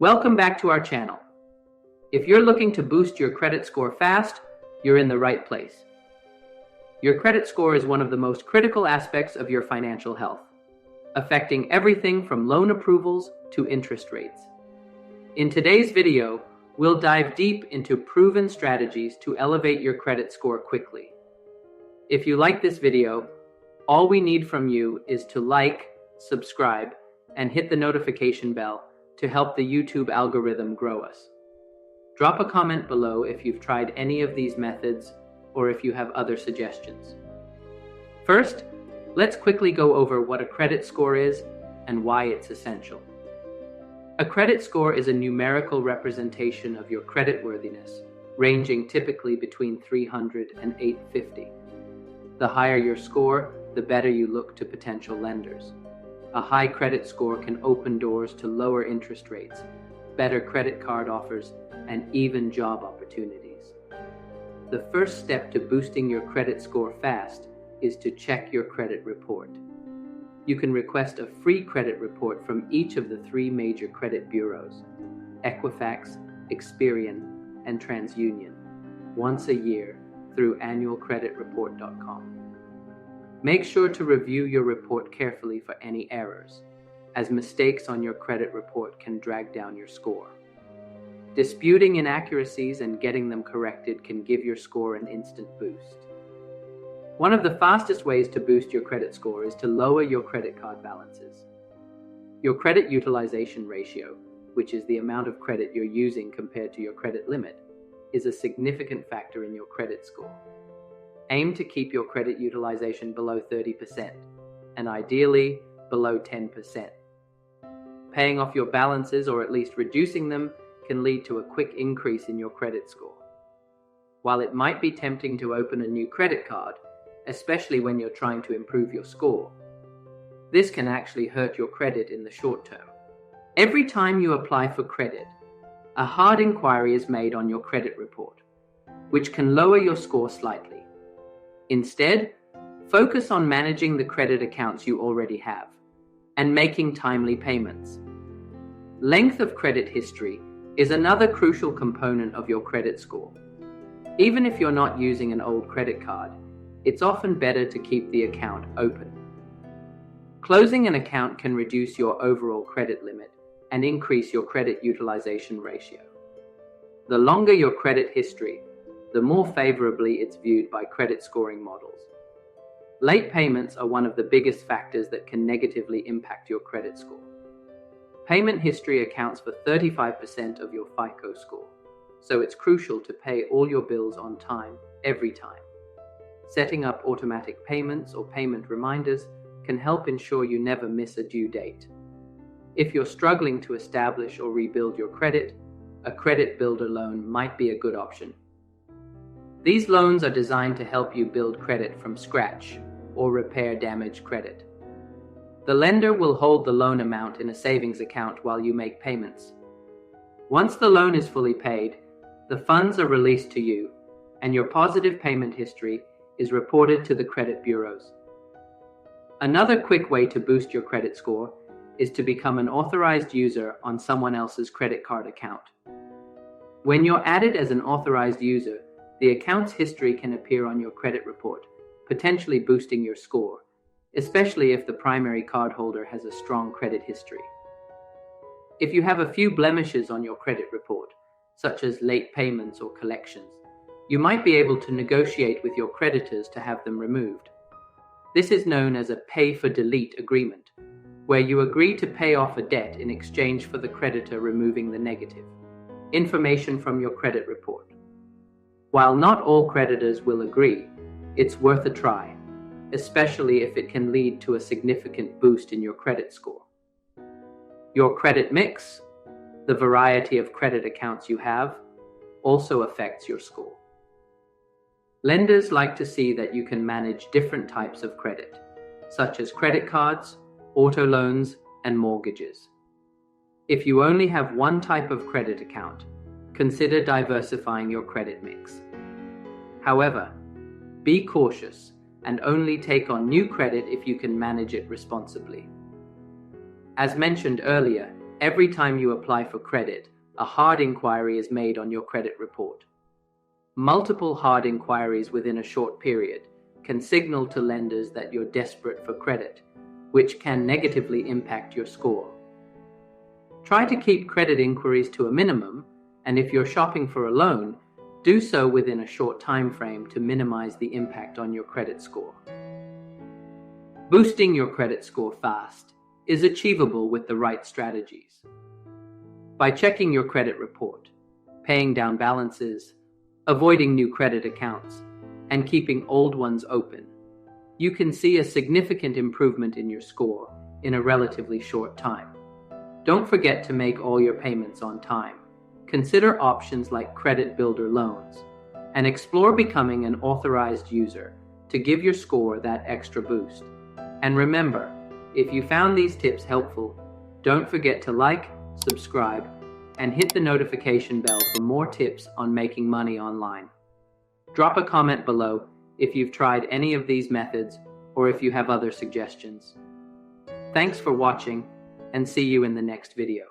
Welcome back to our channel. If you're looking to boost your credit score fast, you're in the right place. Your credit score is one of the most critical aspects of your financial health, affecting everything from loan approvals to interest rates. In today's video, we'll dive deep into proven strategies to elevate your credit score quickly. If you like this video, all we need from you is to like, subscribe, and hit the notification bell to help the YouTube algorithm grow us. Drop a comment below if you've tried any of these methods or if you have other suggestions. First, let's quickly go over what a credit score is and why it's essential. A credit score is a numerical representation of your creditworthiness, ranging typically between 300 and 850. The higher your score, the better you look to potential lenders. A high credit score can open doors to lower interest rates, better credit card offers, and even job opportunities. The first step to boosting your credit score fast is to check your credit report. You can request a free credit report from each of the three major credit bureaus, Equifax, Experian, and TransUnion, once a year through annualcreditreport.com. Make sure to review your report carefully for any errors, as mistakes on your credit report can drag down your score. Disputing inaccuracies and getting them corrected can give your score an instant boost. One of the fastest ways to boost your credit score is to lower your credit card balances. Your credit utilization ratio, which is the amount of credit you're using compared to your credit limit, is a significant factor in your credit score. Aim to keep your credit utilization below 30%, and ideally below 10%. Paying off your balances, or at least reducing them, can lead to a quick increase in your credit score. While it might be tempting to open a new credit card, especially when you're trying to improve your score, this can actually hurt your credit in the short term. Every time you apply for credit, a hard inquiry is made on your credit report, which can lower your score slightly. Instead, focus on managing the credit accounts you already have and making timely payments. Length of credit history is another crucial component of your credit score. Even if you're not using an old credit card, it's often better to keep the account open. Closing an account can reduce your overall credit limit and increase your credit utilization ratio. The longer your credit history, the more favorably it's viewed by credit scoring models. Late payments are one of the biggest factors that can negatively impact your credit score. Payment history accounts for 35% of your FICO score, so it's crucial to pay all your bills on time, every time. Setting up automatic payments or payment reminders can help ensure you never miss a due date. If you're struggling to establish or rebuild your credit, a credit builder loan might be a good option. These loans are designed to help you build credit from scratch or repair damaged credit. The lender will hold the loan amount in a savings account while you make payments. Once the loan is fully paid, the funds are released to you, and your positive payment history is reported to the credit bureaus. Another quick way to boost your credit score is to become an authorized user on someone else's credit card account. When you're added as an authorized user, the account's history can appear on your credit report, potentially boosting your score, especially if the primary cardholder has a strong credit history. If you have a few blemishes on your credit report, such as late payments or collections, you might be able to negotiate with your creditors to have them removed. This is known as a pay-for-delete agreement, where you agree to pay off a debt in exchange for the creditor removing the negative information from your credit report. While not all creditors will agree, it's worth a try, especially if it can lead to a significant boost in your credit score. Your credit mix, the variety of credit accounts you have, also affects your score. Lenders like to see that you can manage different types of credit, such as credit cards, auto loans, and mortgages. If you only have one type of credit account, consider diversifying your credit mix. However, be cautious and only take on new credit if you can manage it responsibly. As mentioned earlier, Every time you apply for credit, a hard inquiry is made on your credit report. Multiple hard inquiries within a short period can signal to lenders that you're desperate for credit, which can negatively impact your score. Try to keep credit inquiries to a minimum, and if you're shopping for a loan, do so within a short time frame to minimize the impact on your credit score. Boosting your credit score fast is achievable with the right strategies. By checking your credit report, paying down balances, avoiding new credit accounts, and keeping old ones open, you can see a significant improvement in your score in a relatively short time. Don't forget to make all your payments on time. Consider options like credit builder loans, and explore becoming an authorized user to give your score that extra boost. And remember, if you found these tips helpful, don't forget to like, subscribe, and hit the notification bell for more tips on making money online. Drop a comment below if you've tried any of these methods or if you have other suggestions. Thanks for watching, and see you in the next video.